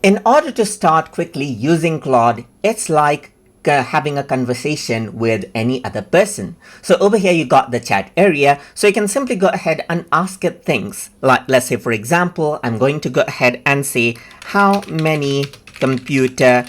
In order to start quickly using Claude, it's like having a conversation with any other person. So over here you got the chat area, so you can simply go ahead and ask it things like, let's say for example, I'm going to go ahead and say how many computer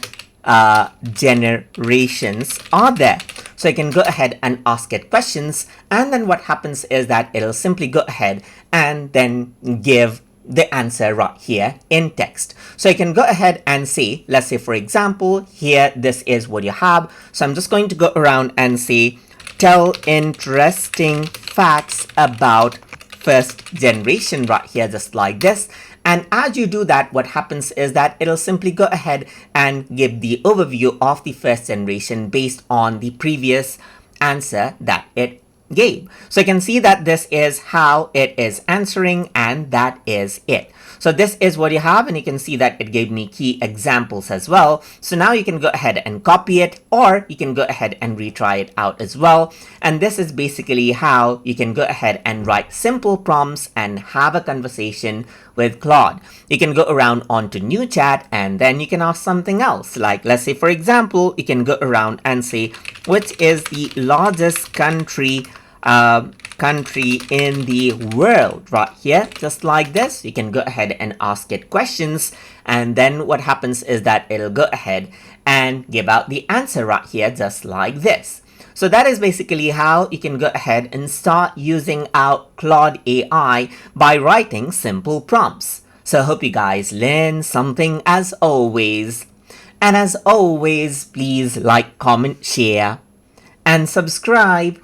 generations are there. So you can go ahead and ask it questions, and then what happens is that it'll simply go ahead and then give the answer right here in text. So you can go ahead and say, let's say for example, here this is what you have. So I'm just going to go around and say, tell interesting facts about first generation right here, just like this. And as you do that, what happens is that it'll simply go ahead and give the overview of the first generation based on the previous answer that it gave. So you can see that this is how it is answering, and that is it. So this is what you have, and you can see that it gave me key examples as well. So now you can go ahead and copy it, or you can go ahead and retry it out as well. And this is basically how you can go ahead and write simple prompts and have a conversation with Claude. You can go around onto new chat, and then you can ask something else. Like, let's say for example, you can go around and say, which is the largest country in the world, right here, just like this. You can go ahead and ask it questions, and then what happens is that it'll go ahead and give out the answer right here, just like this. So that is basically how you can go ahead and start using our Claude AI by writing simple prompts. So I hope you guys learn something as always. And as always, please like, comment, share, and subscribe.